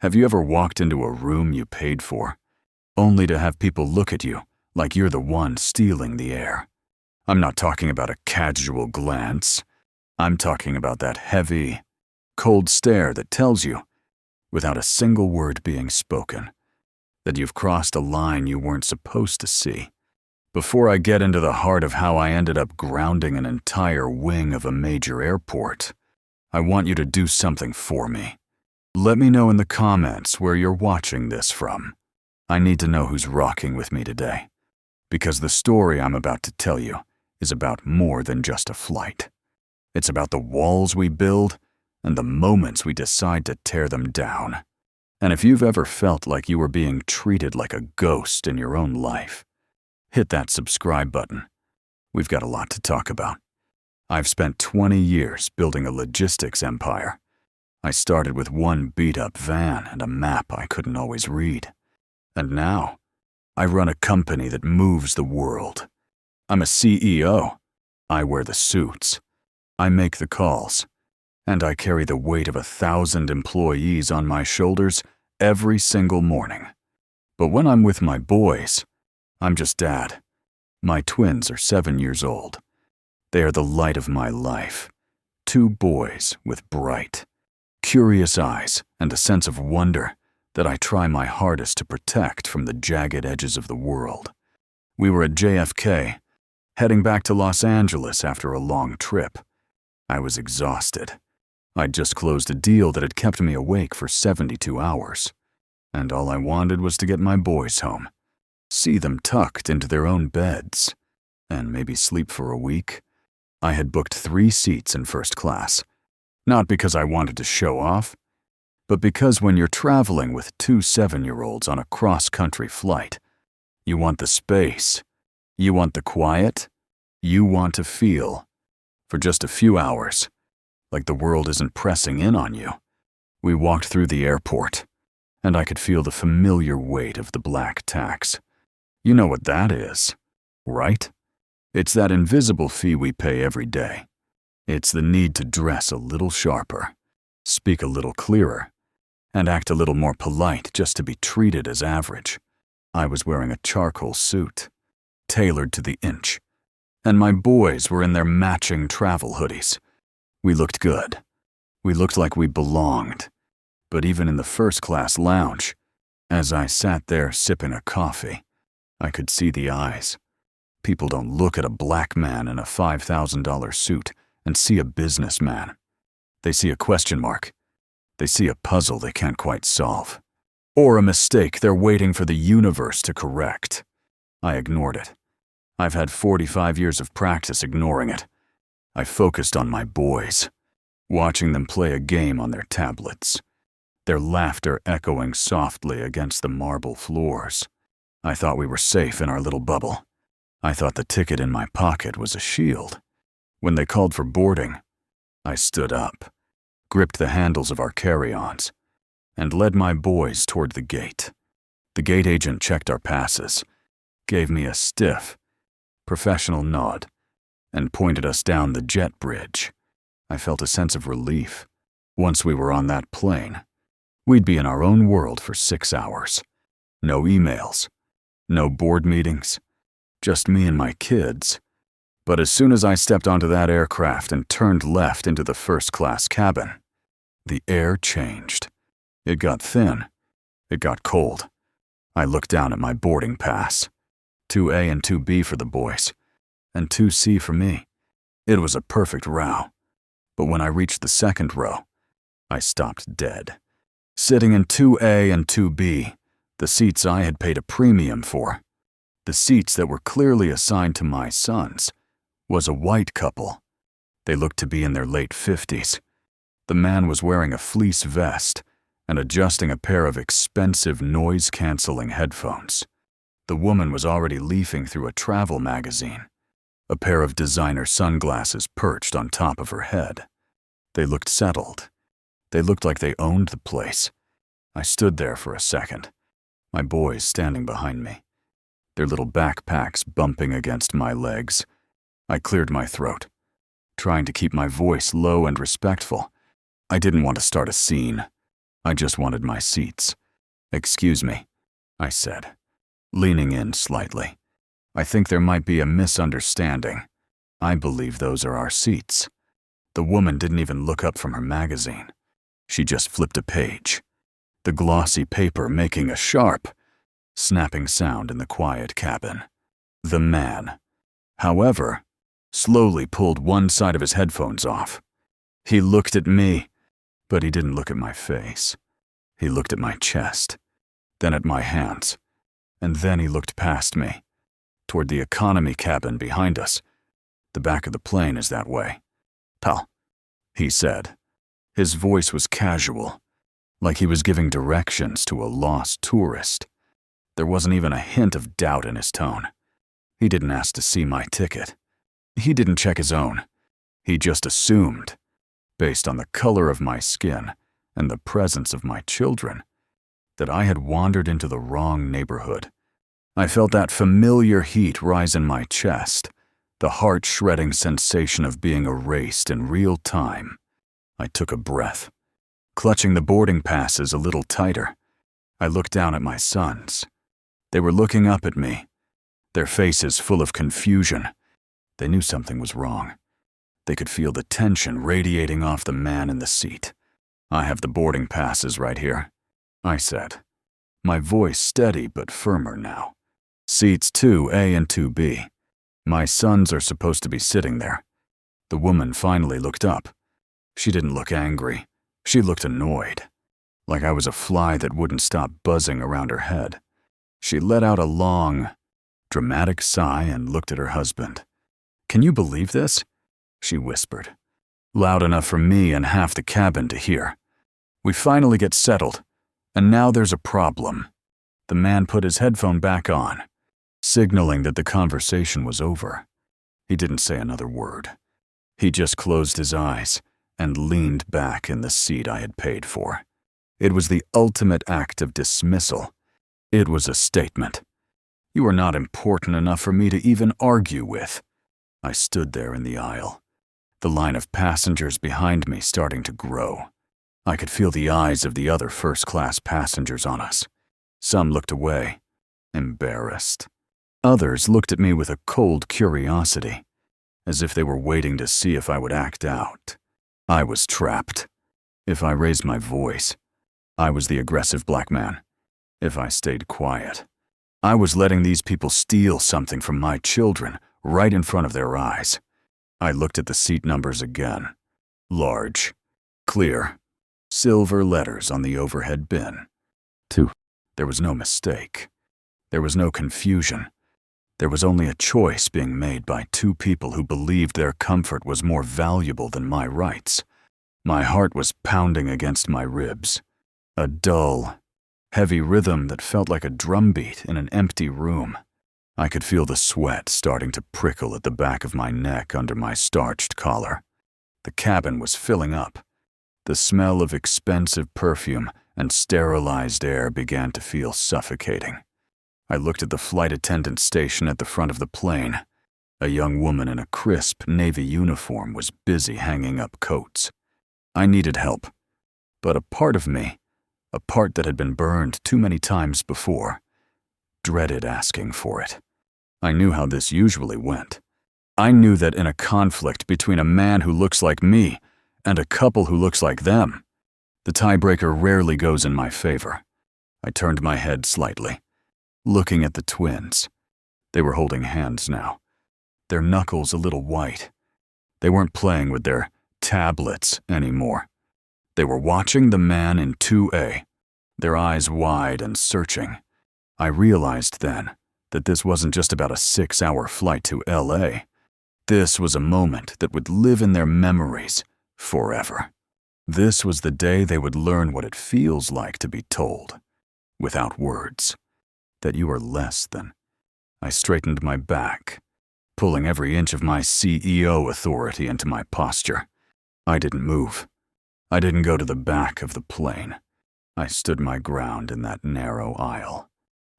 Have you ever walked into a room you paid for, only to have people look at you like you're the one stealing the air? I'm not talking about a casual glance. I'm talking about that heavy, cold stare that tells you, without a single word being spoken, that you've crossed a line you weren't supposed to see. Before I get into the heart of how I ended up grounding an entire wing of a major airport, I want you to do something for me. Let me know in the comments where you're watching this from. I need to know who's rocking with me today, because the story I'm about to tell you is about more than just a flight. It's about the walls we build and the moments we decide to tear them down. And if you've ever felt like you were being treated like a ghost in your own life, hit that subscribe button. We've got a lot to talk about. I've spent 20 years building a logistics empire. I started with one beat-up van and a map I couldn't always read. And now, I run a company that moves the world. I'm a CEO. I wear the suits. I make the calls. And I carry the weight of 1,000 employees on my shoulders every single morning. But when I'm with my boys, I'm just dad. My twins are 7 years old. They are the light of my life. 2 boys with bright, curious eyes and a sense of wonder that I try my hardest to protect from the jagged edges of the world. We were at JFK, heading back to Los Angeles after a long trip. I was exhausted. I'd just closed a deal that had kept me awake for 72 hours. And all I wanted was to get my boys home, see them tucked into their own beds, and maybe sleep for a week. I had booked 3 seats in first class, not because I wanted to show off, but because when you're traveling with 2 7-year-olds on a cross-country flight, you want the space, you want the quiet, you want to feel, for just a few hours, like the world isn't pressing in on you. We walked through the airport, and I could feel the familiar weight of the black tax. You know what that is, right? It's that invisible fee we pay every day. It's the need to dress a little sharper, speak a little clearer, and act a little more polite just to be treated as average. I was wearing a charcoal suit, tailored to the inch, and my boys were in their matching travel hoodies. We looked good. We looked like we belonged. But even in the first-class lounge, as I sat there sipping a coffee, I could see the eyes. People don't look at a black man in a $5,000 suit and see a businessman. They see a question mark. They see a puzzle they can't quite solve. Or a mistake they're waiting for the universe to correct. I ignored it. I've had 45 years of practice ignoring it. I focused on my boys, watching them play a game on their tablets, their laughter echoing softly against the marble floors. I thought we were safe in our little bubble. I thought the ticket in my pocket was a shield. When they called for boarding, I stood up, gripped the handles of our carry-ons, and led my boys toward the gate. The gate agent checked our passes, gave me a stiff, professional nod, and pointed us down the jet bridge. I felt a sense of relief. Once we were on that plane, we'd be in our own world for 6 hours. No emails, no board meetings, just me and my kids. But as soon as I stepped onto that aircraft and turned left into the first-class cabin, the air changed. It got thin. It got cold. I looked down at my boarding pass. 2A and 2B for the boys, and 2C for me. It was a perfect row. But when I reached the second row, I stopped dead. Sitting in 2A and 2B, the seats I had paid a premium for, the seats that were clearly assigned to my sons, was a white couple. They looked to be in their late 50s. The man was wearing a fleece vest and adjusting a pair of expensive noise-canceling headphones. The woman was already leafing through a travel magazine, a pair of designer sunglasses perched on top of her head. They looked settled. They looked like they owned the place. I stood there for a second, my boys standing behind me, their little backpacks bumping against my legs. I cleared my throat, trying to keep my voice low and respectful. I didn't want to start a scene. I just wanted my seats. Excuse me, I said, leaning in slightly. I think there might be a misunderstanding. I believe those are our seats. The woman didn't even look up from her magazine. She just flipped a page, the glossy paper making a sharp, snapping sound in the quiet cabin. The man, however, slowly pulled one side of his headphones off. He looked at me, but he didn't look at my face. He looked at my chest, then at my hands, and then he looked past me, toward the economy cabin behind us. The back of the plane is that way. "Pal," he said. His voice was casual, like he was giving directions to a lost tourist. There wasn't even a hint of doubt in his tone. He didn't ask to see my ticket. He didn't check his own. He just assumed, based on the color of my skin and the presence of my children, that I had wandered into the wrong neighborhood. I felt that familiar heat rise in my chest, the heart-shredding sensation of being erased in real time. I took a breath, clutching the boarding passes a little tighter. I looked down at my sons. They were looking up at me, their faces full of confusion. They knew something was wrong. They could feel the tension radiating off the man in the seat. "I have the boarding passes right here," I said, my voice steady but firmer now. "Seats 2A and 2B. My sons are supposed to be sitting there." The woman finally looked up. She didn't look angry. She looked annoyed, like I was a fly that wouldn't stop buzzing around her head. She let out a long, dramatic sigh and looked at her husband. "Can you believe this?" she whispered, loud enough for me and half the cabin to hear. "We finally get settled, and now there's a problem." The man put his headphone back on, signaling that the conversation was over. He didn't say another word. He just closed his eyes and leaned back in the seat I had paid for. It was the ultimate act of dismissal. It was a statement. "You are not important enough for me to even argue with." I stood there in the aisle, the line of passengers behind me starting to grow. I could feel the eyes of the other first-class passengers on us. Some looked away, embarrassed. Others looked at me with a cold curiosity, as if they were waiting to see if I would act out. I was trapped. If I raised my voice, I was the aggressive black man. If I stayed quiet, I was letting these people steal something from my children right in front of their eyes. I looked at the seat numbers again. Large, clear, silver letters on the overhead bin. 2. There was no mistake. There was no confusion. There was only a choice being made by two people who believed their comfort was more valuable than my rights. My heart was pounding against my ribs, a dull, heavy rhythm that felt like a drumbeat in an empty room. I could feel the sweat starting to prickle at the back of my neck under my starched collar. The cabin was filling up. The smell of expensive perfume and sterilized air began to feel suffocating. I looked at the flight attendant station at the front of the plane. A young woman in a crisp navy uniform was busy hanging up coats. I needed help, but a part of me, a part that had been burned too many times before, dreaded asking for it. I knew how this usually went. I knew that in a conflict between a man who looks like me and a couple who looks like them, the tiebreaker rarely goes in my favor. I turned my head slightly, looking at the twins. They were holding hands now, their knuckles a little white. They weren't playing with their tablets anymore. They were watching the man in 2A, their eyes wide and searching. I realized then that this wasn't just about a 6-hour flight to LA. This was a moment that would live in their memories forever. This was the day they would learn what it feels like to be told, without words, that you are less than. I straightened my back, pulling every inch of my CEO authority into my posture. I didn't move. I didn't go to the back of the plane. I stood my ground in that narrow aisle,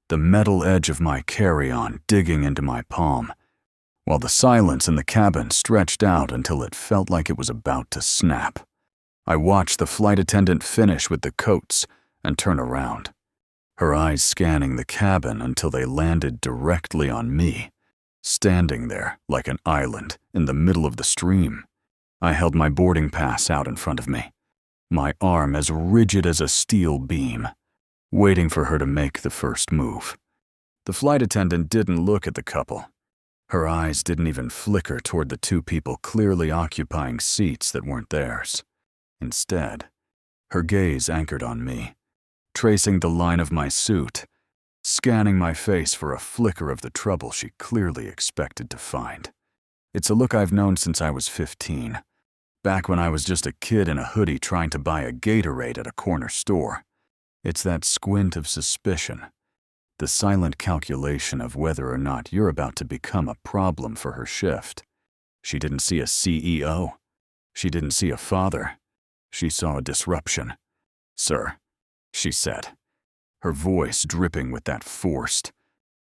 the metal edge of my carry-on digging into my palm, while the silence in the cabin stretched out until it felt like it was about to snap. I watched the flight attendant finish with the coats and turn around, her eyes scanning the cabin until they landed directly on me, standing there like an island in the middle of the stream. I held my boarding pass out in front of me, my arm as rigid as a steel beam, waiting for her to make the first move. The flight attendant didn't look at the couple. Her eyes didn't even flicker toward the two people clearly occupying seats that weren't theirs. Instead, her gaze anchored on me, tracing the line of my suit, scanning my face for a flicker of the trouble she clearly expected to find. It's a look I've known since I was 15, back when I was just a kid in a hoodie trying to buy a Gatorade at a corner store. It's that squint of suspicion, the silent calculation of whether or not you're about to become a problem for her shift. She didn't see a CEO. She didn't see a father. She saw a disruption. "Sir," she said, her voice dripping with that forced,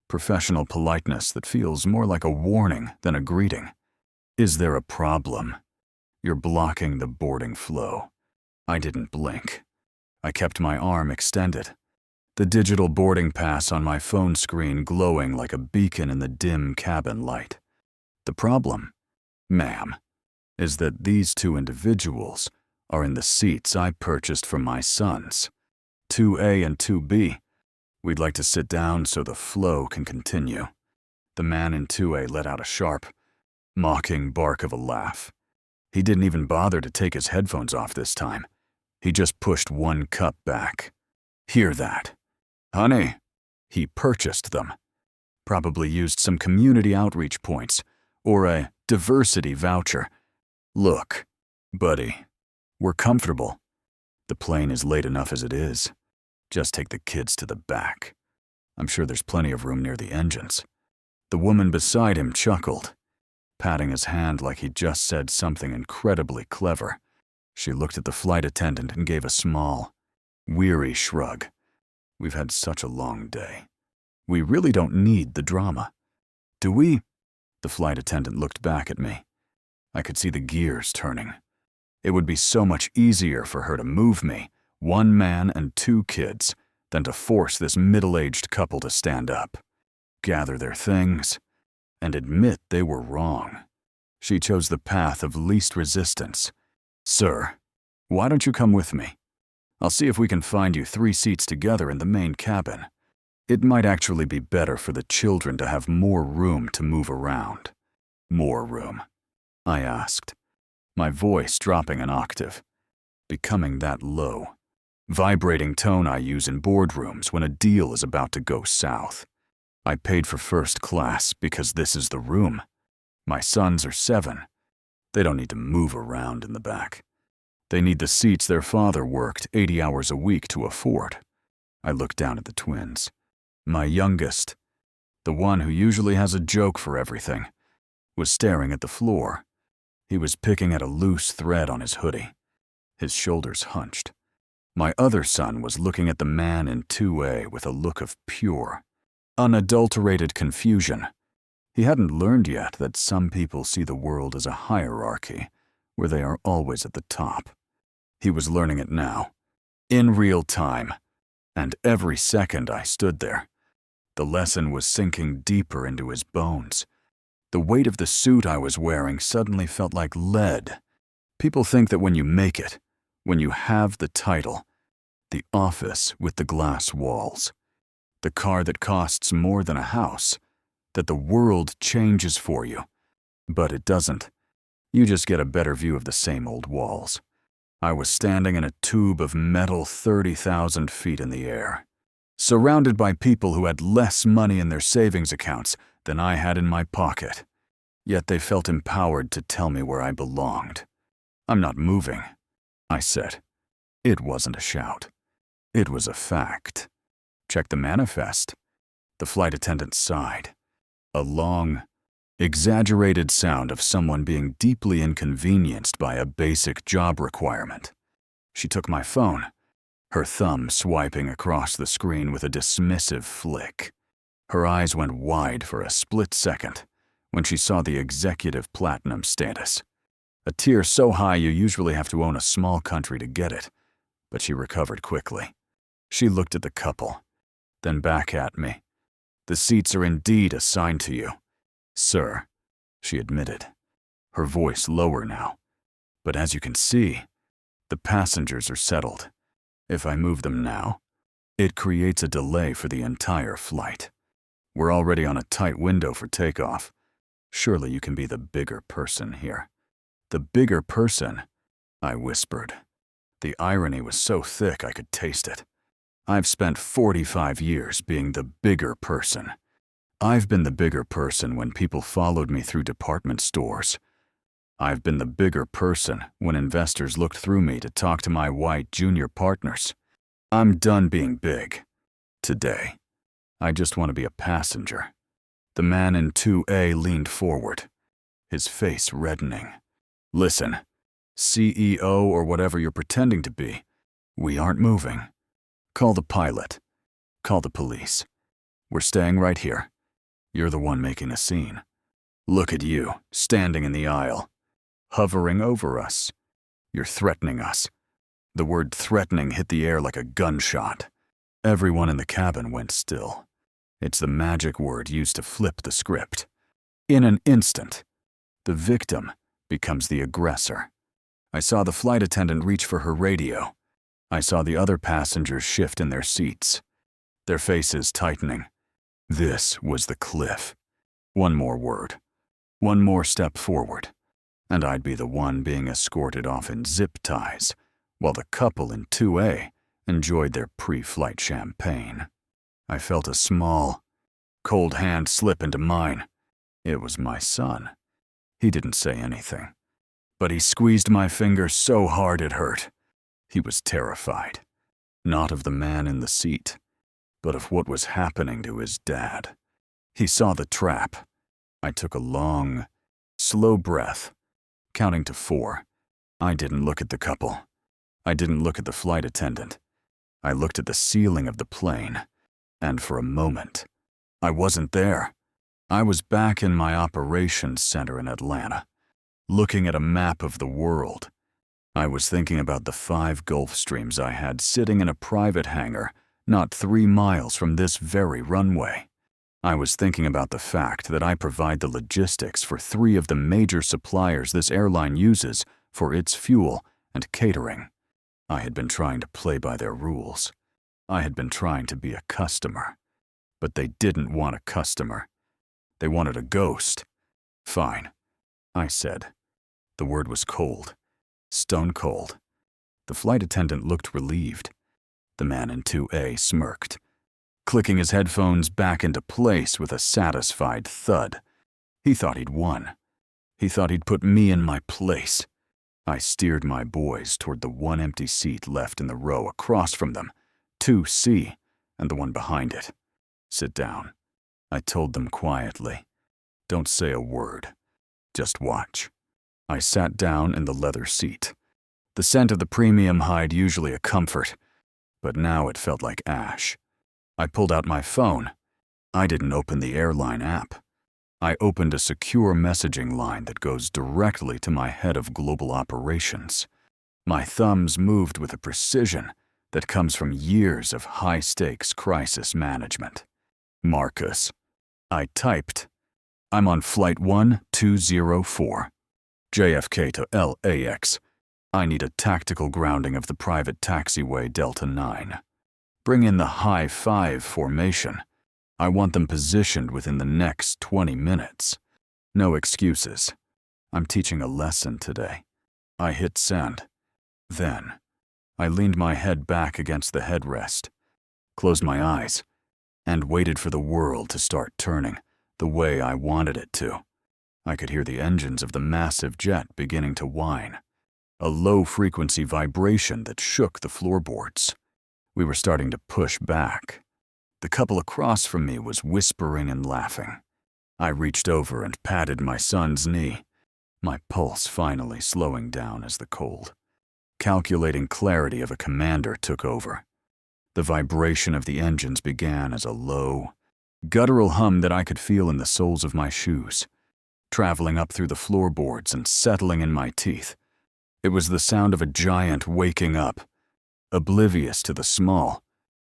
professional politeness that feels more like a warning than a greeting. "Is there a problem? You're blocking the boarding flow." I didn't blink. I kept my arm extended, the digital boarding pass on my phone screen glowing like a beacon in the dim cabin light. "The problem, ma'am, is that these two individuals are in the seats I purchased for my sons, 2A and 2B. We'd like to sit down so the flow can continue." The man in 2A let out a sharp, mocking bark of a laugh. He didn't even bother to take his headphones off this time. He just pushed one cup back. "Hear that? Honey, he purchased them. Probably used some community outreach points or a diversity voucher. Look, buddy, we're comfortable. The plane is late enough as it is. Just take the kids to the back. I'm sure there's plenty of room near the engines." The woman beside him chuckled, patting his hand like he'd just said something incredibly clever. She looked at the flight attendant and gave a small, weary shrug. "We've had such a long day. We really don't need the drama. Do we?" The flight attendant looked back at me. I could see the gears turning. It would be so much easier for her to move me, one man and two kids, than to force this middle-aged couple to stand up, gather their things, and admit they were wrong. She chose the path of least resistance. "Sir, why don't you come with me? I'll see if we can find you 3 seats together in the main cabin. It might actually be better for the children to have more room to move around." "More room?" I asked, my voice dropping an octave, becoming that low, vibrating tone I use in boardrooms when a deal is about to go south. I paid for first class because this is the room. My sons are 7. They don't need to move around in the back. They need the seats their father worked 80 hours a week to afford. I looked down at the twins. My youngest, the one who usually has a joke for everything, was staring at the floor. He was picking at a loose thread on his hoodie, his shoulders hunched. My other son was looking at the man in 2A with a look of pure, unadulterated confusion. He hadn't learned yet that some people see the world as a hierarchy, where they are always at the top. He was learning it now, in real time, and every second I stood there, the lesson was sinking deeper into his bones. The weight of the suit I was wearing suddenly felt like lead. People think that when you make it, when you have the title, the office with the glass walls, the car that costs more than a house, that the world changes for you. But it doesn't. You just get a better view of the same old walls. I was standing in a tube of metal 30,000 feet in the air, surrounded by people who had less money in their savings accounts than I had in my pocket. Yet they felt empowered to tell me where I belonged. "I'm not moving," I said. It wasn't a shout. It was a fact. "Check the manifest." The flight attendant sighed. A long, exaggerated sound of someone being deeply inconvenienced by a basic job requirement. She took my phone, her thumb swiping across the screen with a dismissive flick. Her eyes went wide for a split second when she saw the executive platinum status. A tear so high you usually have to own a small country to get it, but she recovered quickly. She looked at the couple, then back at me. "The seats are indeed assigned to you, sir," she admitted, her voice lower now. "But as you can see, the passengers are settled. If I move them now, it creates a delay for the entire flight. We're already on a tight window for takeoff. Surely you can be the bigger person here." "The bigger person?" I whispered. The irony was so thick I could taste it. I've spent 45 years being the bigger person. I've been the bigger person when people followed me through department stores. I've been the bigger person when investors looked through me to talk to my white junior partners. I'm done being big. Today, I just want to be a passenger. The man in 2A leaned forward, his face reddening. "Listen, CEO or whatever you're pretending to be, we aren't moving. Call the pilot. Call the police. We're staying right here. You're the one making a scene. Look at you, standing in the aisle, hovering over us. You're threatening us." The word threatening hit the air like a gunshot. Everyone in the cabin went still. It's the magic word used to flip the script. In an instant, the victim becomes the aggressor. I saw the flight attendant reach for her radio. I saw the other passengers shift in their seats, their faces tightening. This was the cliff. One more word, one more step forward, and I'd be the one being escorted off in zip ties, while the couple in 2A enjoyed their pre-flight champagne. I felt a small, cold hand slip into mine. It was my son. He didn't say anything, but he squeezed my finger so hard it hurt. He was terrified, not of the man in the seat, but of what was happening to his dad. He saw the trap. I took a long, slow breath, counting to 4. I didn't look at the couple. I didn't look at the flight attendant. I looked at the ceiling of the plane, and for a moment, I wasn't there. I was back in my operations center in Atlanta, looking at a map of the world. I was thinking about the 5 Gulf Streams I had sitting in a private hangar not 3 miles from this very runway. I was thinking about the fact that I provide the logistics for 3 of the major suppliers this airline uses for its fuel and catering. I had been trying to play by their rules. I had been trying to be a customer. But they didn't want a customer. They wanted a ghost. "Fine," I said. The word was cold. Stone cold. The flight attendant looked relieved. The man in 2A smirked, clicking his headphones back into place with a satisfied thud. He thought he'd won. He thought he'd put me in my place. I steered my boys toward the one empty seat left in the row across from them, 2C, and the one behind it. "Sit down," I told them quietly. "Don't say a word. Just watch." I sat down in the leather seat. The scent of the premium hide usually a comfort, but now it felt like ash. I pulled out my phone. I didn't open the airline app. I opened a secure messaging line that goes directly to my head of global operations. My thumbs moved with a precision that comes from years of high-stakes crisis management. "Marcus," I typed, "I'm on flight 1204. JFK to LAX. I need a tactical grounding of the private taxiway Delta 9. Bring in the high 5 formation. I want them positioned within the next 20 minutes. No excuses. I'm teaching a lesson today." I hit send. Then, I leaned my head back against the headrest, closed my eyes, and waited for the world to start turning the way I wanted it to. I could hear the engines of the massive jet beginning to whine, a low-frequency vibration that shook the floorboards. We were starting to push back. The couple across from me was whispering and laughing. I reached over and patted my son's knee, my pulse finally slowing down as the cold, calculating clarity of a commander took over. The vibration of the engines began as a low, guttural hum that I could feel in the soles of my shoes. traveling up through the floorboards and settling in my teeth. It was the sound of a giant waking up, oblivious to the small,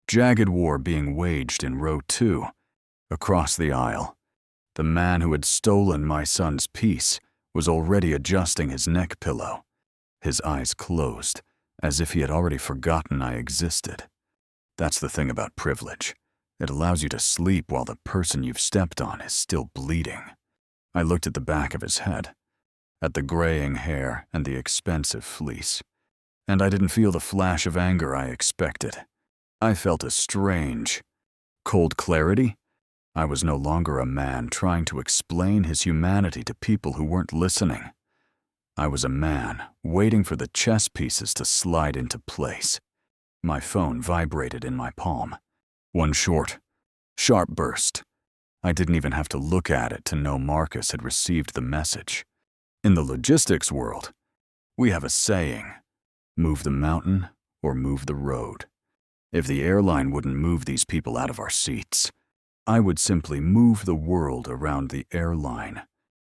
jagged war being waged in row 2, across the aisle. The man who had stolen my son's peace was already adjusting his neck pillow, his eyes closed, as if he had already forgotten I existed. That's the thing about privilege. It allows you to sleep while the person you've stepped on is still bleeding. I looked at the back of his head, at the graying hair and the expensive fleece, and I didn't feel the flash of anger I expected. I felt a strange, cold clarity. I was no longer a man trying to explain his humanity to people who weren't listening. I was a man waiting for the chess pieces to slide into place. My phone vibrated in my palm. One short, sharp burst. I didn't even have to look at it to know Marcus had received the message. In the logistics world, we have a saying, move the mountain or move the road. If the airline wouldn't move these people out of our seats, I would simply move the world around the airline.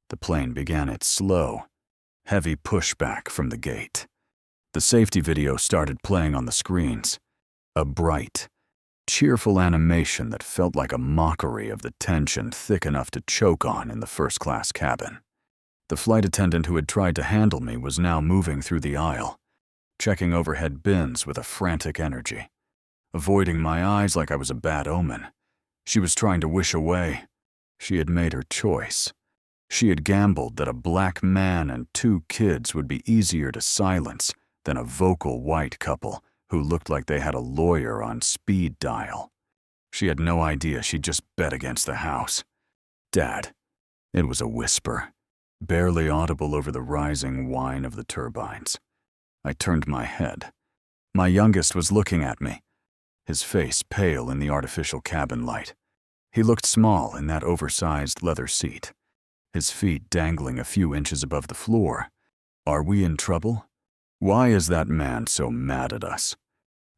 The plane began its slow, heavy pushback from the gate. The safety video started playing on the screens, a bright, cheerful animation that felt like a mockery of the tension thick enough to choke on in the first-class cabin. The flight attendant who had tried to handle me was now moving through the aisle, checking overhead bins with a frantic energy, avoiding my eyes like I was a bad omen. She was trying to wish away. She had made her choice. She had gambled that a black man and 2 kids would be easier to silence than a vocal white couple who looked like they had a lawyer on speed dial. She had no idea she'd just bet against the house. Dad. It was a whisper, barely audible over the rising whine of the turbines. I turned my head. My youngest was looking at me, his face pale in the artificial cabin light. He looked small in that oversized leather seat, his feet dangling a few inches above the floor. Are we in trouble? Why is that man so mad at us?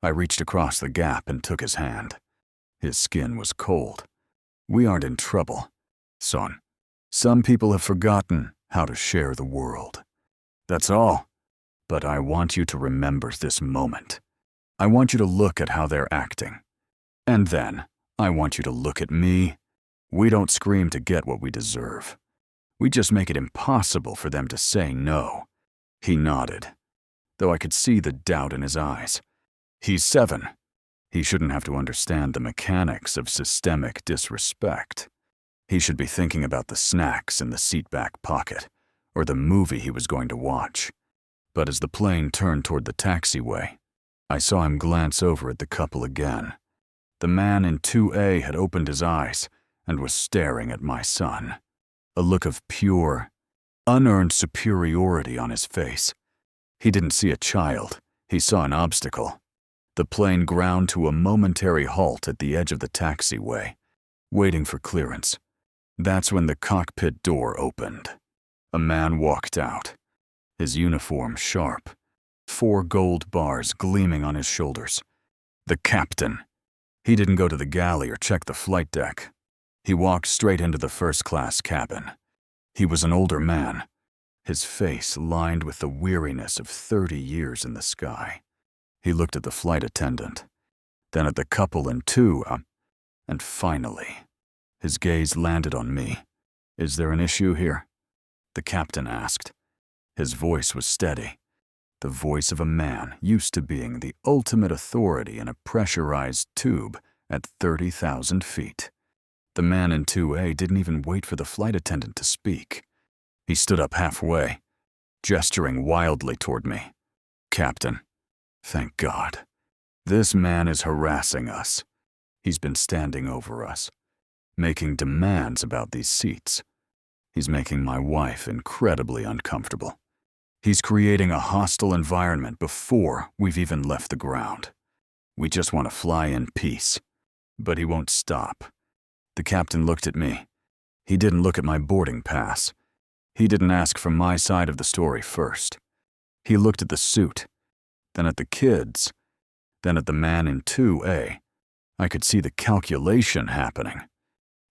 I reached across the gap and took his hand. His skin was cold. We aren't in trouble, son. Some people have forgotten how to share the world. That's all. But I want you to remember this moment. I want you to look at how they're acting. And then, I want you to look at me. We don't scream to get what we deserve. We just make it impossible for them to say no. He nodded, though I could see the doubt in his eyes. He's 7. He shouldn't have to understand the mechanics of systemic disrespect. He should be thinking about the snacks in the seatback pocket, or the movie he was going to watch. But as the plane turned toward the taxiway, I saw him glance over at the couple again. The man in 2A had opened his eyes and was staring at my son, a look of pure, unearned superiority on his face. He didn't see a child, he saw an obstacle. The plane ground to a momentary halt at the edge of the taxiway, waiting for clearance. That's when the cockpit door opened. A man walked out, his uniform sharp, 4 gold bars gleaming on his shoulders. The captain. He didn't go to the galley or check the flight deck. He walked straight into the first-class cabin. He was an older man, his face lined with the weariness of 30 years in the sky. He looked at the flight attendant, then at the couple in 2, and finally, his gaze landed on me. Is there an issue here? The captain asked. His voice was steady, the voice of a man used to being the ultimate authority in a pressurized tube at 30,000 feet. The man in 2A didn't even wait for the flight attendant to speak. He stood up halfway, gesturing wildly toward me. Captain, thank God. This man is harassing us. He's been standing over us, making demands about these seats. He's making my wife incredibly uncomfortable. He's creating a hostile environment before we've even left the ground. We just want to fly in peace, but he won't stop. The captain looked at me. He didn't look at my boarding pass. He didn't ask for my side of the story first. He looked at the suit, then at the kids, then at the man in 2A. I could see the calculation happening.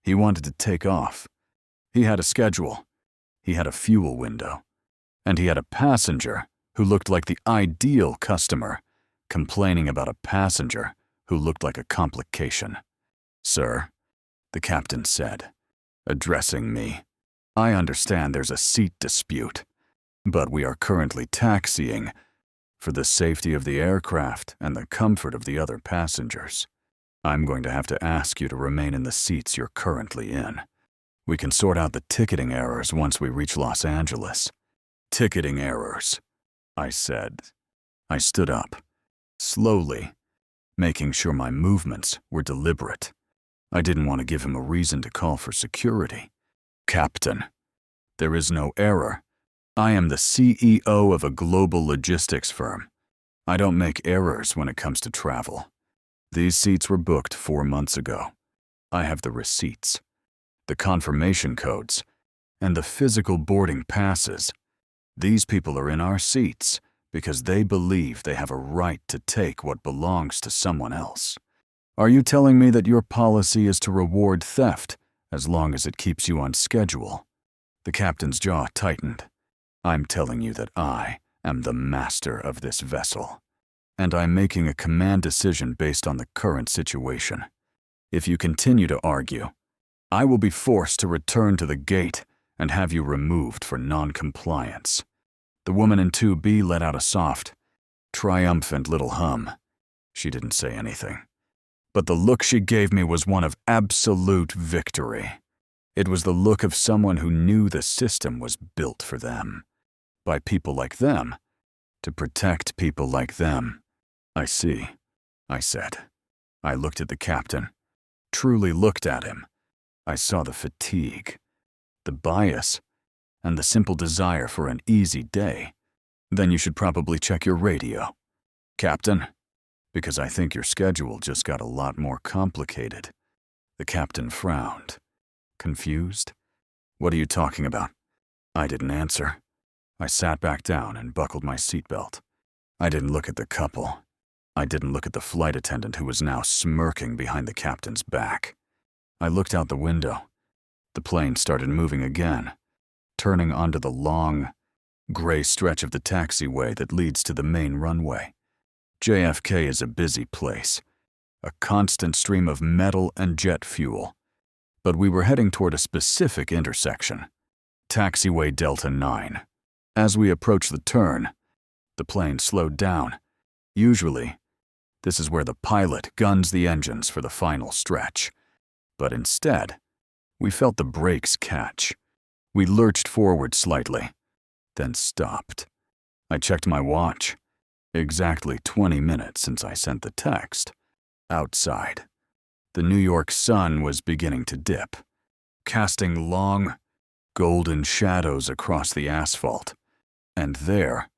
He wanted to take off. He had a schedule. He had a fuel window. And he had a passenger who looked like the ideal customer, complaining about a passenger who looked like a complication. "Sir," the captain said, addressing me, "I understand there's a seat dispute, but we are currently taxiing for the safety of the aircraft and the comfort of the other passengers. I'm going to have to ask you to remain in the seats you're currently in. We can sort out the ticketing errors once we reach Los Angeles." "Ticketing errors," I said. I stood up, slowly, making sure my movements were deliberate. I didn't want to give him a reason to call for security. "Captain, there is no error. I am the CEO of a global logistics firm. I don't make errors when it comes to travel. These seats were booked 4 months ago. I have the receipts, the confirmation codes, and the physical boarding passes. These people are in our seats because they believe they have a right to take what belongs to someone else. Are you telling me that your policy is to reward theft as long as it keeps you on schedule?" The captain's jaw tightened. "I'm telling you that I am the master of this vessel, and I'm making a command decision based on the current situation. If you continue to argue, I will be forced to return to the gate and have you removed for non-compliance." The woman in 2B let out a soft, triumphant little hum. She didn't say anything, but the look she gave me was one of absolute victory. It was the look of someone who knew the system was built for them, by people like them, to protect people like them. "I see," I said. I looked at the captain, truly looked at him. I saw the fatigue, the bias, and the simple desire for an easy day. "Then you should probably check your radio, Captain, because I think your schedule just got a lot more complicated." The captain frowned. Confused? "What are you talking about?" I didn't answer. I sat back down and buckled my seatbelt. I didn't look at the couple. I didn't look at the flight attendant who was now smirking behind the captain's back. I looked out the window. The plane started moving again, turning onto the long, gray stretch of the taxiway that leads to the main runway. JFK is a busy place, a constant stream of metal and jet fuel. But we were heading toward a specific intersection, taxiway Delta 9. As we approached the turn, the plane slowed down. Usually, this is where the pilot guns the engines for the final stretch. But instead, we felt the brakes catch. We lurched forward slightly, then stopped. I checked my watch. Exactly 20 minutes since I sent the text. Outside, the New York sun was beginning to dip, casting long, golden shadows across the asphalt. And there,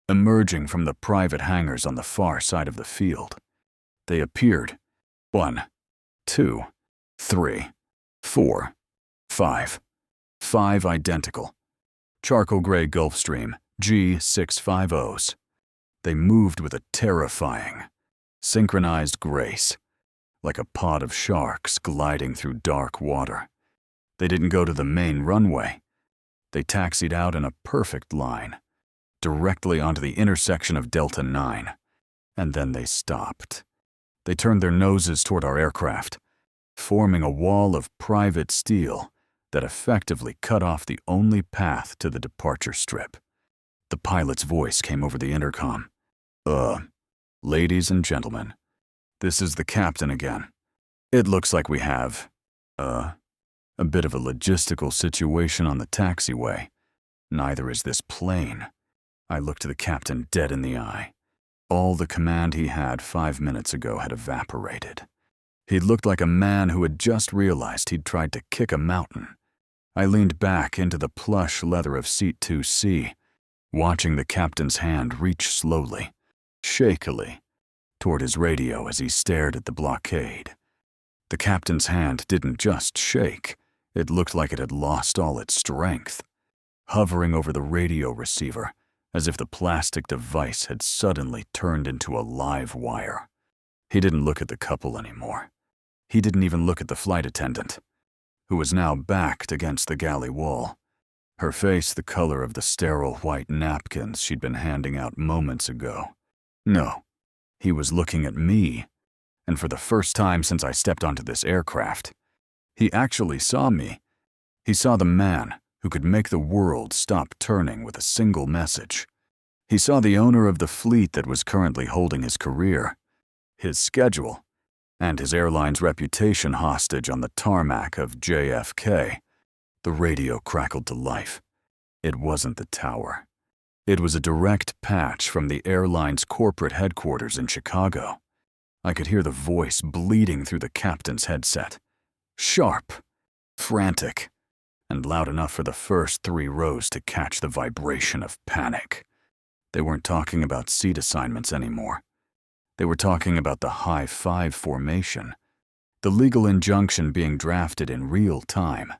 emerging from the private hangars on the far side of the field, they appeared. 1, 2, 3, 4, 5. 5 identical, charcoal gray Gulfstream G650s. They moved with a terrifying, synchronized grace, like a pod of sharks gliding through dark water. They didn't go to the main runway. They taxied out in a perfect line, directly onto the intersection of Delta 9, and then they stopped. They turned their noses toward our aircraft, forming a wall of private steel that effectively cut off the only path to the departure strip. The pilot's voice came over the intercom. Ladies and gentlemen, this is the captain again. It looks like we have, a bit of a logistical situation on the taxiway. Neither is this plane." I looked the captain dead in the eye. All the command he had 5 minutes ago had evaporated. He looked like a man who had just realized he'd tried to kick a mountain. I leaned back into the plush leather of seat 2C, watching the captain's hand reach slowly, shakily, toward his radio as he stared at the blockade. The captain's hand didn't just shake, it looked like it had lost all its strength, hovering over the radio receiver as if the plastic device had suddenly turned into a live wire. He didn't look at the couple anymore. He didn't even look at the flight attendant, who was now backed against the galley wall. her face the color of the sterile white napkins she'd been handing out moments ago. No, he was looking at me, and for the first time since I stepped onto this aircraft, he actually saw me. He saw the man who could make the world stop turning with a single message. He saw the owner of the fleet that was currently holding his career, his schedule, and his airline's reputation hostage on the tarmac of JFK. The radio crackled to life. It wasn't the tower. It was a direct patch from the airline's corporate headquarters in Chicago. I could hear the voice bleeding through the captain's headset. Sharp, frantic, and loud enough for the first 3 rows to catch the vibration of panic. They weren't talking about seat assignments anymore. They were talking about the high five formation, the legal injunction being drafted in real time,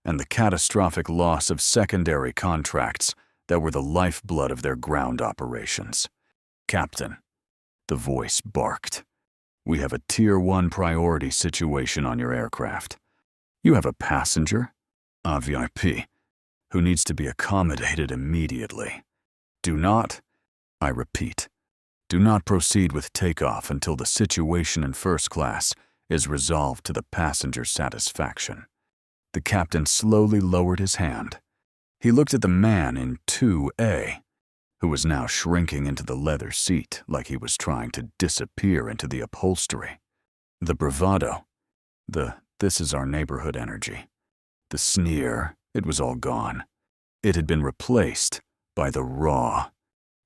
and the catastrophic loss of secondary contracts that were the lifeblood of their ground operations. Captain, the voice barked, we have a Tier 1 priority situation on your aircraft. You have a passenger, a VIP, who needs to be accommodated immediately. Do not, I repeat, do not proceed with takeoff until the situation in first class is resolved to the passenger's satisfaction. The captain slowly lowered his hand. He looked at the man in 2A, who was now shrinking into the leather seat like he was trying to disappear into the upholstery. The bravado, the "this is our neighborhood" energy, the sneer, it was all gone. It had been replaced by the raw,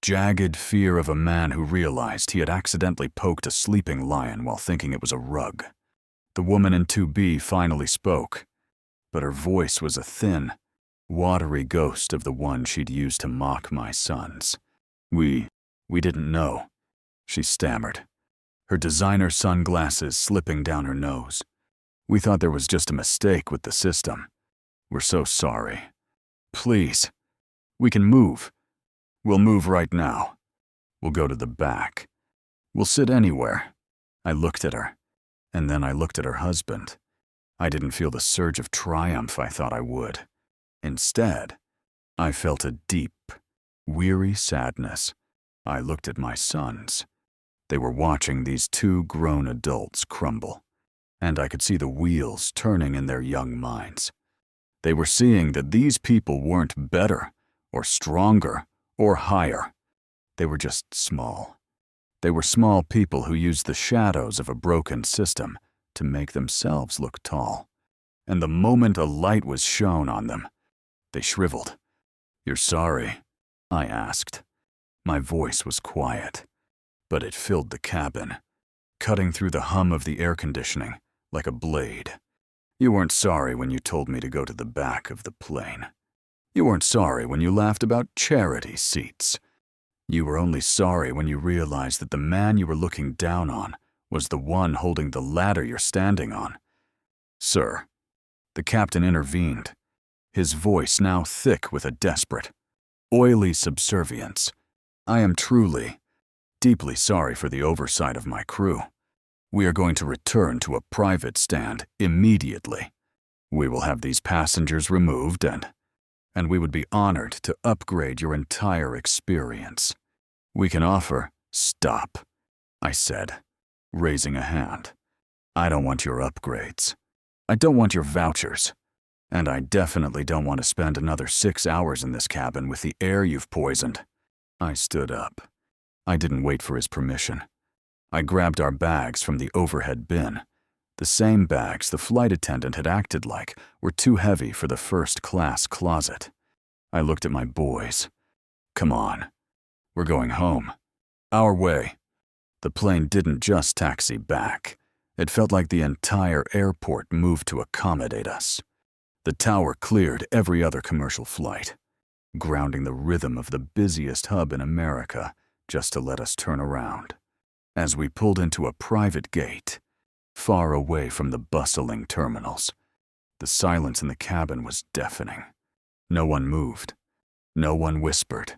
jagged fear of a man who realized he had accidentally poked a sleeping lion while thinking it was a rug. The woman in 2B finally spoke, but her voice was a thin, watery ghost of the one she'd used to mock my sons. We didn't know, she stammered, her designer sunglasses slipping down her nose. We thought there was just a mistake with the system. We're so sorry. Please, we can move. We'll move right now. We'll go to the back. We'll sit anywhere. I looked at her, and then I looked at her husband. I didn't feel the surge of triumph I thought I would. Instead, I felt a deep, weary sadness. I looked at my sons. They were watching these 2 grown adults crumble, and I could see the wheels turning in their young minds. They were seeing that these people weren't better, or stronger, or higher. They were just small. They were small people who used the shadows of a broken system to make themselves look tall. And the moment a light was shone on them, they shriveled. You're sorry? I asked. My voice was quiet, but it filled the cabin, cutting through the hum of the air conditioning like a blade. You weren't sorry when you told me to go to the back of the plane. You weren't sorry when you laughed about charity seats. You were only sorry when you realized that the man you were looking down on was the one holding the ladder you're standing on. Sir, the captain intervened, his voice now thick with a desperate, oily subservience. I am truly, deeply sorry for the oversight of my crew. We are going to return to a private stand immediately. We will have these passengers removed and we would be honored to upgrade your entire experience. We can offer— Stop, I said, raising a hand. I don't want your upgrades. I don't want your vouchers. And I definitely don't want to spend another 6 hours in this cabin with the air you've poisoned. I stood up. I didn't wait for his permission. I grabbed our bags from the overhead bin. The same bags the flight attendant had acted like were too heavy for the first-class closet. I looked at my boys. Come on. We're going home. Our way. The plane didn't just taxi back. It felt like the entire airport moved to accommodate us. The tower cleared every other commercial flight, grounding the rhythm of the busiest hub in America just to let us turn around. As we pulled into a private gate, far away from the bustling terminals, the silence in the cabin was deafening. No one moved. No one whispered.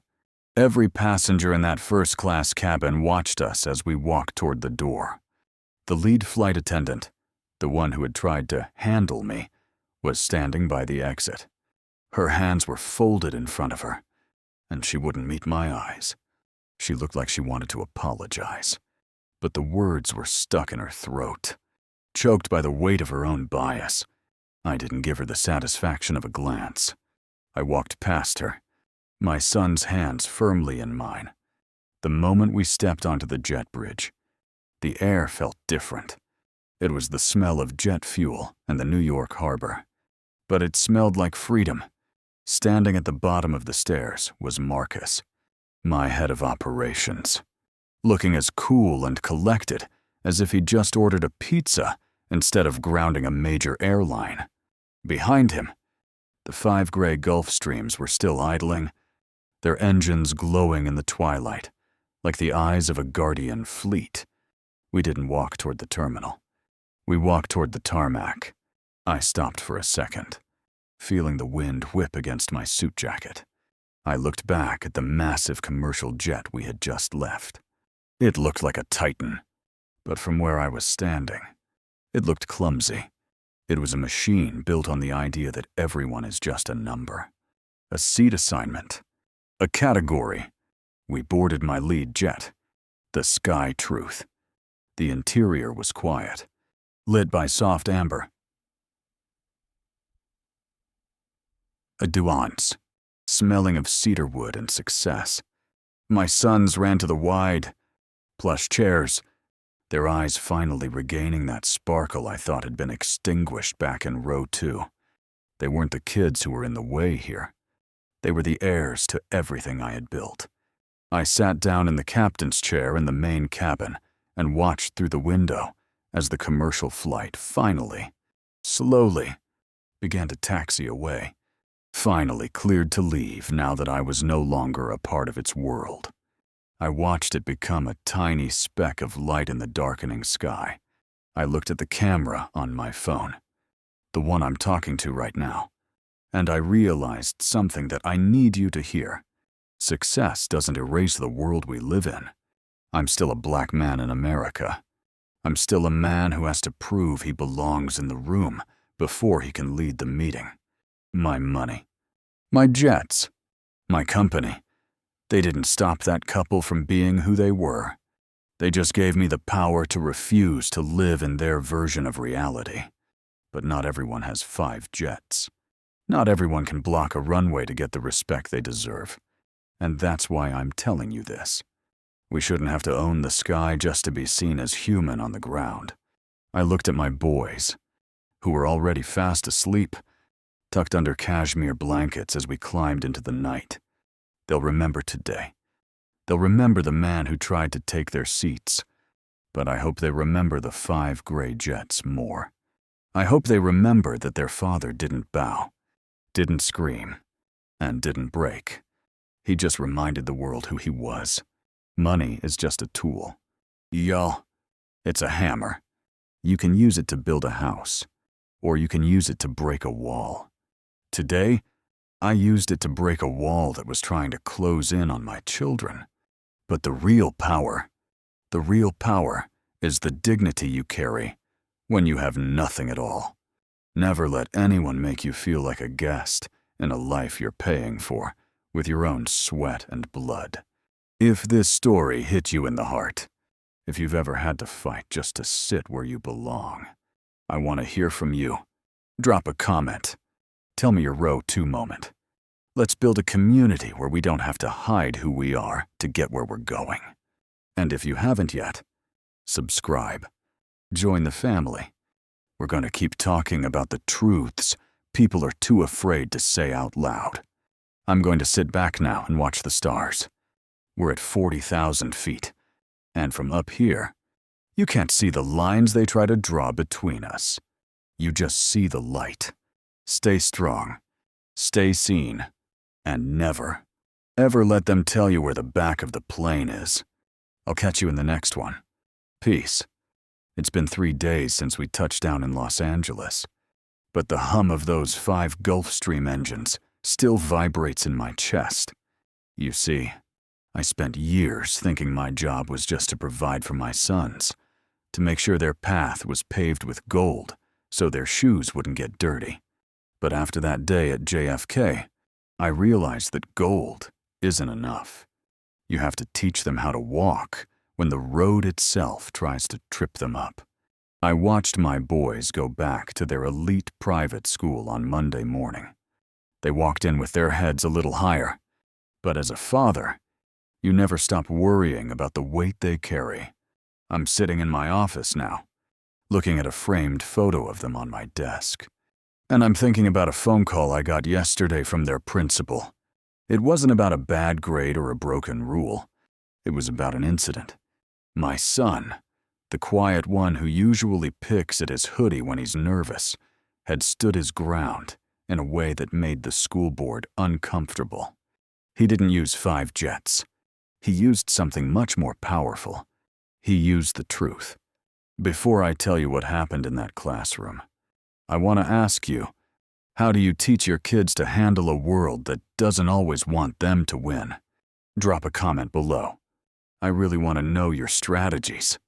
Every passenger in that first-class cabin watched us as we walked toward the door. The lead flight attendant, the one who had tried to handle me, was standing by the exit. Her hands were folded in front of her, and she wouldn't meet my eyes. She looked like she wanted to apologize, but the words were stuck in her throat. Choked by the weight of her own bias, I didn't give her the satisfaction of a glance. I walked past her, my son's hands firmly in mine. The moment we stepped onto the jet bridge, the air felt different. It was the smell of jet fuel and the New York harbor, but it smelled like freedom. Standing at the bottom of the stairs was Marcus, my head of operations, looking as cool and collected as if he'd just ordered a pizza instead of grounding a major airline. Behind him, the 5 gray Gulfstreams were still idling, their engines glowing in the twilight, like the eyes of a guardian fleet. We didn't walk toward the terminal. We walked toward the tarmac. I stopped for a second, feeling the wind whip against my suit jacket. I looked back at the massive commercial jet we had just left. It looked like a Titan, but from where I was standing, it looked clumsy. It was a machine built on the idea that everyone is just a number, a seat assignment, a category. We boarded my lead jet, the Sky Truth. The interior was quiet, lit by soft amber. A douance, smelling of cedarwood and success. My sons ran to the wide, plush chairs, their eyes finally regaining that sparkle I thought had been extinguished back in row 2. They weren't the kids who were in the way here. They were the heirs to everything I had built. I sat down in the captain's chair in the main cabin and watched through the window as the commercial flight finally, slowly, began to taxi away. Finally cleared to leave now that I was no longer a part of its world. I watched it become a tiny speck of light in the darkening sky. I looked at the camera on my phone, the one I'm talking to right now, and I realized something that I need you to hear. Success doesn't erase the world we live in. I'm still a black man in America. I'm still a man who has to prove he belongs in the room before he can lead the meeting. My money, my jets, my company. They didn't stop that couple from being who they were. They just gave me the power to refuse to live in their version of reality. But not everyone has 5 jets. Not everyone can block a runway to get the respect they deserve. And that's why I'm telling you this. We shouldn't have to own the sky just to be seen as human on the ground. I looked at my boys, who were already fast asleep, tucked under cashmere blankets as we climbed into the night. They'll remember today. They'll remember the man who tried to take their seats. But I hope they remember the 5 gray jets more. I hope they remember that their father didn't bow, didn't scream, and didn't break. He just reminded the world who he was. Money is just a tool. Y'all, it's a hammer. You can use it to build a house, or you can use it to break a wall. Today, I used it to break a wall that was trying to close in on my children. But the real power is the dignity you carry when you have nothing at all. Never let anyone make you feel like a guest in a life you're paying for with your own sweat and blood. If this story hit you in the heart, if you've ever had to fight just to sit where you belong, I want to hear from you. Drop a comment. Tell me your row 2 moment. Let's build a community where we don't have to hide who we are to get where we're going. And if you haven't yet, subscribe. Join the family. We're going to keep talking about the truths people are too afraid to say out loud. I'm going to sit back now and watch the stars. We're at 40,000 feet, and from up here, you can't see the lines they try to draw between us. You just see the light. Stay strong, stay seen, and never, ever let them tell you where the back of the plane is. I'll catch you in the next one. Peace. It's been 3 days since we touched down in Los Angeles, but the hum of those 5 Gulfstream engines still vibrates in my chest. You see, I spent years thinking my job was just to provide for my sons, to make sure their path was paved with gold so their shoes wouldn't get dirty. But after that day at JFK, I realized that gold isn't enough. You have to teach them how to walk when the road itself tries to trip them up. I watched my boys go back to their elite private school on Monday morning. They walked in with their heads a little higher, but as a father, you never stop worrying about the weight they carry. I'm sitting in my office now, looking at a framed photo of them on my desk. And I'm thinking about a phone call I got yesterday from their principal. It wasn't about a bad grade or a broken rule. It was about an incident. My son, the quiet one who usually picks at his hoodie when he's nervous, had stood his ground in a way that made the school board uncomfortable. He didn't use 5 jets. He used something much more powerful. He used the truth. Before I tell you what happened in that classroom, I want to ask you, how do you teach your kids to handle a world that doesn't always want them to win? Drop a comment below. I really want to know your strategies,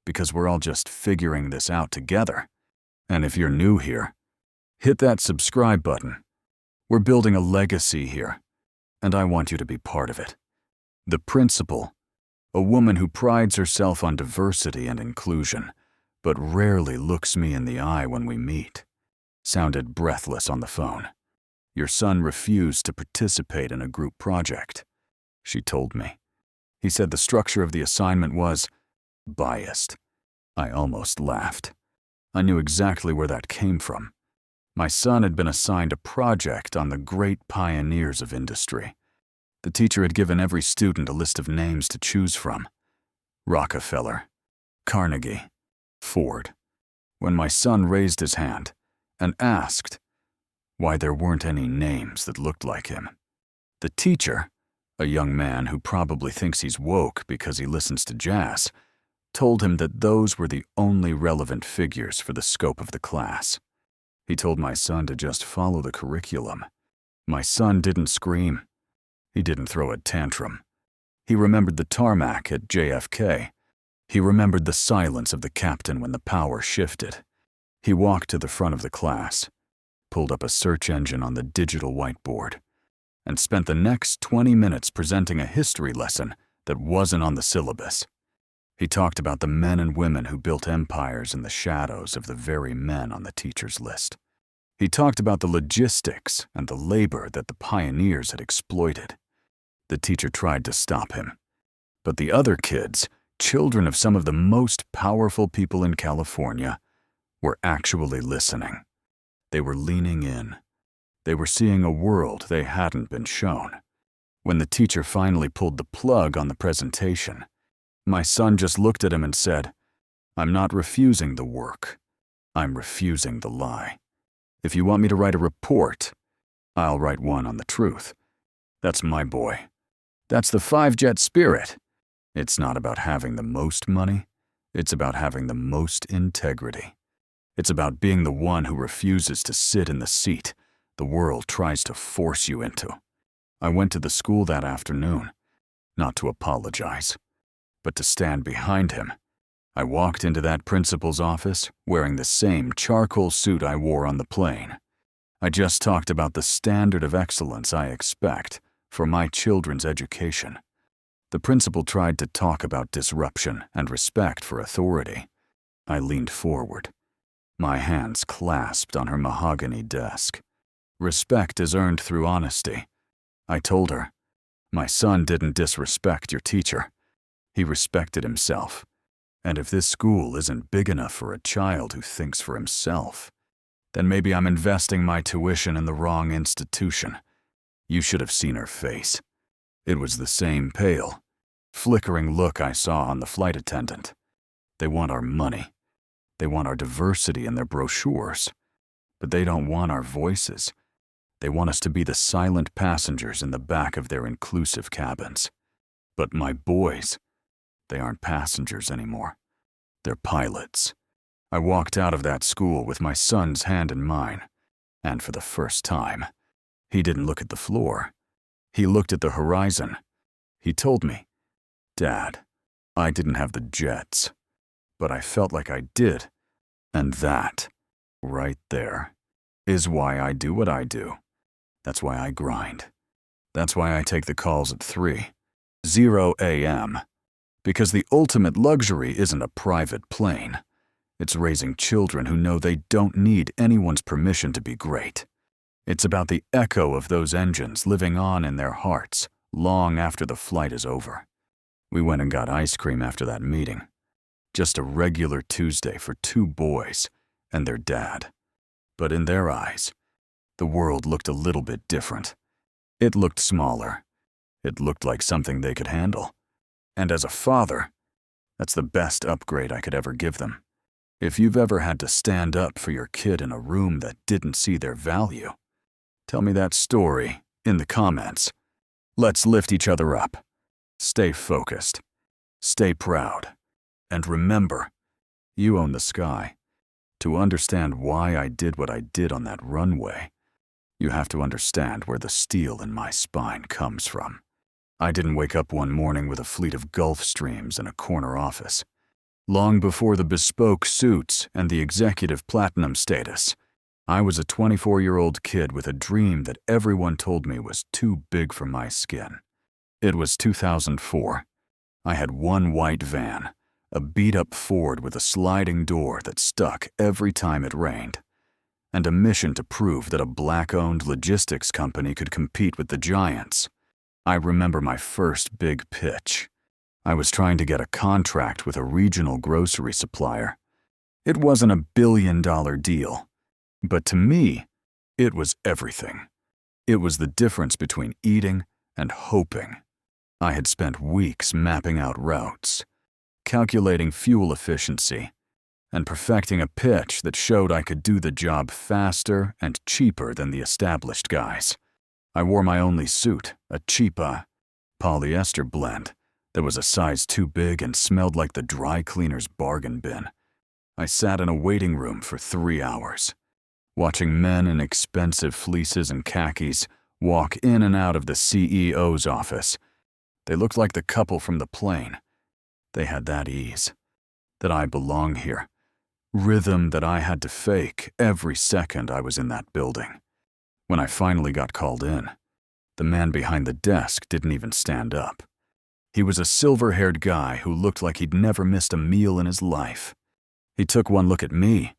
because we're all just figuring this out together. And if you're new here, hit that subscribe button. We're building a legacy here, and I want you to be part of it. The principal, a woman who prides herself on diversity and inclusion, but rarely looks me in the eye when we meet, sounded breathless on the phone. Your son refused to participate in a group project, she told me. He said the structure of the assignment was biased. I almost laughed. I knew exactly where that came from. My son had been assigned a project on the great pioneers of industry. The teacher had given every student a list of names to choose from. Rockefeller, Carnegie, Ford. When my son raised his hand and asked why there weren't any names that looked like him, the teacher, a young man who probably thinks he's woke because he listens to jazz, told him that those were the only relevant figures for the scope of the class. He told my son to just follow the curriculum. My son didn't scream. He didn't throw a tantrum. He remembered the tarmac at JFK. He remembered the silence of the captain when the power shifted. He walked to the front of the class, pulled up a search engine on the digital whiteboard, and spent the next 20 minutes presenting a history lesson that wasn't on the syllabus. He talked about the men and women who built empires in the shadows of the very men on the teacher's list. He talked about the logistics and the labor that the pioneers had exploited. The teacher tried to stop him. But the other kids, children of some of the most powerful people in California, were actually listening. They were leaning in. They were seeing a world they hadn't been shown. When the teacher finally pulled the plug on the presentation, my son just looked at him and said, "I'm not refusing the work. I'm refusing the lie. If you want me to write a report, I'll write one on the truth." That's my boy. That's the 5-jet spirit. It's not about having the most money. It's about having the most integrity. It's about being the one who refuses to sit in the seat the world tries to force you into. I went to the school that afternoon, not to apologize, but to stand behind him. I walked into that principal's office wearing the same charcoal suit I wore on the plane. I just talked about the standard of excellence I expect for my children's education. The principal tried to talk about disruption and respect for authority. I leaned forward, my hands clasped on her mahogany desk. Respect is earned through honesty. I told her, my son didn't disrespect your teacher. He respected himself. And if this school isn't big enough for a child who thinks for himself, then maybe I'm investing my tuition in the wrong institution. You should have seen her face. It was the same pale, flickering look I saw on the flight attendant. They want our money. They want our diversity in their brochures. But they don't want our voices. They want us to be the silent passengers in the back of their inclusive cabins. But my boys, they aren't passengers anymore. They're pilots. I walked out of that school with my son's hand in mine, and for the first time, he didn't look at the floor. He looked at the horizon. He told me, "Dad, I didn't have the jets, but I felt like I did." And that, right there, is why I do what I do. That's why I grind. That's why I take the calls at 3:00 a.m. Because the ultimate luxury isn't a private plane. It's raising children who know they don't need anyone's permission to be great. It's about the echo of those engines living on in their hearts long after the flight is over. We went and got ice cream after that meeting. Just a regular Tuesday for two boys and their dad. But in their eyes, the world looked a little bit different. It looked smaller. It looked like something they could handle. And as a father, that's the best upgrade I could ever give them. If you've ever had to stand up for your kid in a room that didn't see their value, tell me that story in the comments. Let's lift each other up. Stay focused. Stay proud. And remember, you own the sky. To understand why I did what I did on that runway, you have to understand where the steel in my spine comes from. I didn't wake up one morning with a fleet of Gulfstreams in a corner office. Long before the bespoke suits and the executive platinum status, I was a 24-year-old kid with a dream that everyone told me was too big for my skin. It was 2004. I had one white van, a beat-up Ford with a sliding door that stuck every time it rained, and a mission to prove that a black-owned logistics company could compete with the giants. I remember my first big pitch. I was trying to get a contract with a regional grocery supplier. It wasn't a billion-dollar deal, but to me, it was everything. It was the difference between eating and hoping. I had spent weeks mapping out routes, calculating fuel efficiency, and perfecting a pitch that showed I could do the job faster and cheaper than the established guys. I wore my only suit, a cheap polyester blend that was a size too big and smelled like the dry cleaner's bargain bin. I sat in a waiting room for 3 hours, watching men in expensive fleeces and khakis walk in and out of the CEO's office. They looked like the couple from the plane. They had that ease, that I belong here, rhythm that I had to fake every second I was in that building. When I finally got called in, the man behind the desk didn't even stand up. He was a silver-haired guy who looked like he'd never missed a meal in his life. He took one look at me,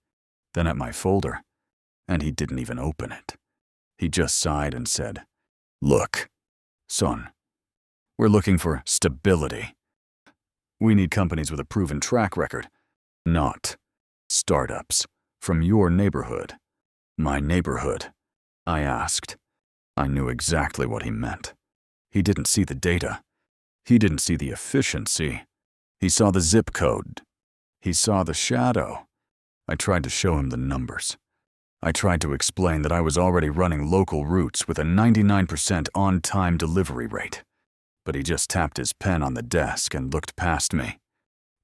then at my folder, and he didn't even open it. He just sighed and said, "Look, son, we're looking for stability. We need companies with a proven track record, not startups from your neighborhood." "My neighborhood?" I asked. I knew exactly what he meant. He didn't see the data. He didn't see the efficiency. He saw the zip code. He saw the shadow. I tried to show him the numbers. I tried to explain that I was already running local routes with a 99% on-time delivery rate. But he just tapped his pen on the desk and looked past me,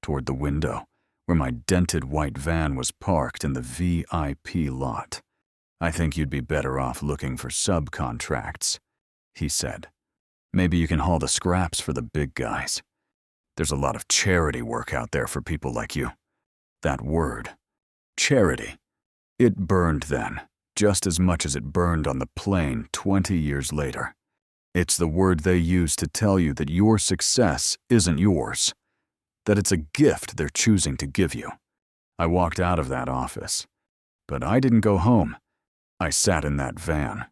toward the window, where my dented white van was parked in the VIP lot. "I think you'd be better off looking for subcontracts," he said. "Maybe you can haul the scraps for the big guys. There's a lot of charity work out there for people like you." That word, charity, it burned then, just as much as it burned on the plane 20 years later. It's the word they use to tell you that your success isn't yours, that it's a gift they're choosing to give you. I walked out of that office, but I didn't go home. I sat in that van,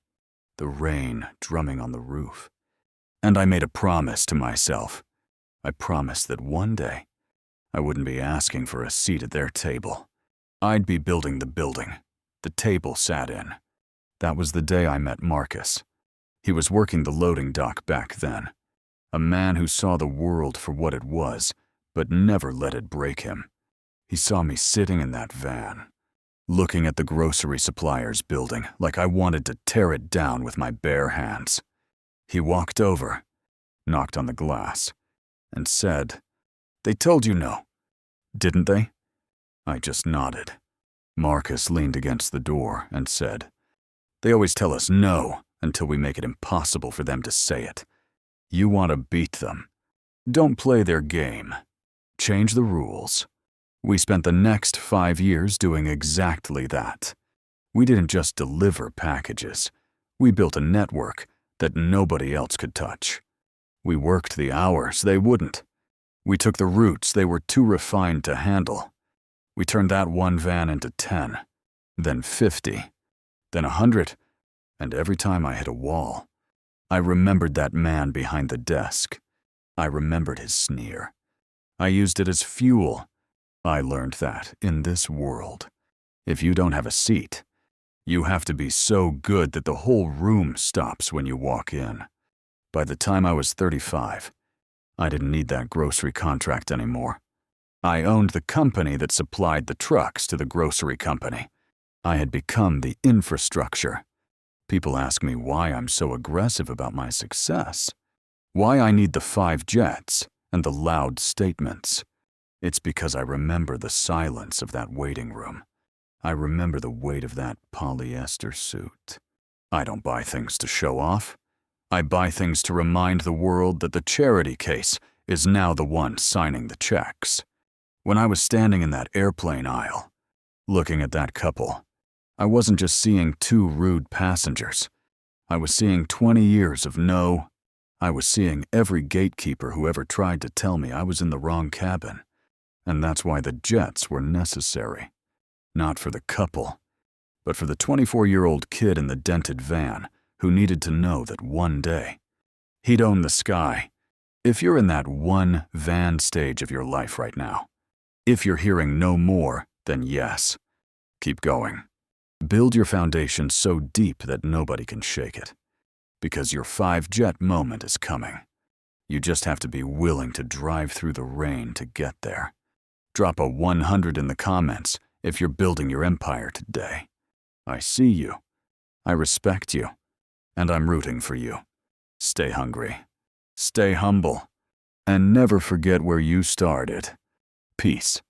the rain drumming on the roof, and I made a promise to myself. I promised that one day I wouldn't be asking for a seat at their table. I'd be building the building the table sat in. That was the day I met Marcus. He was working the loading dock back then, a man who saw the world for what it was, but never let it break him. He saw me sitting in that van, looking at the grocery supplier's building like I wanted to tear it down with my bare hands. He walked over, knocked on the glass, and said, "They told you no, didn't they?" I just nodded. Marcus leaned against the door and said, "They always tell us no until we make it impossible for them to say it. You want to beat them. Don't play their game. Change the rules." We spent the next 5 years doing exactly that. We didn't just deliver packages. We built a network that nobody else could touch. We worked the hours they wouldn't. We took the routes they were too refined to handle. We turned that one van into 10, then 50, then 100, and every time I hit a wall, I remembered that man behind the desk. I remembered his sneer. I used it as fuel. I learned that, in this world, if you don't have a seat, you have to be so good that the whole room stops when you walk in. By the time I was 35, I didn't need that grocery contract anymore. I owned the company that supplied the trucks to the grocery company. I had become the infrastructure. People ask me why I'm so aggressive about my success, why I need the 5 jets and the loud statements. It's because I remember the silence of that waiting room. I remember the weight of that polyester suit. I don't buy things to show off. I buy things to remind the world that the charity case is now the one signing the checks. When I was standing in that airplane aisle, looking at that couple, I wasn't just seeing 2 rude passengers. I was seeing 20 years of no. I was seeing every gatekeeper who ever tried to tell me I was in the wrong cabin. And that's why the jets were necessary. Not for the couple, but for the 24-year-old kid in the dented van who needed to know that one day he'd own the sky. If you're in that one van stage of your life right now, if you're hearing no more, then yes, keep going. Build your foundation so deep that nobody can shake it, because your 5-jet moment is coming. You just have to be willing to drive through the rain to get there. Drop a 100 in the comments if you're building your empire today. I see you, I respect you, and I'm rooting for you. Stay hungry, stay humble, and never forget where you started. Peace.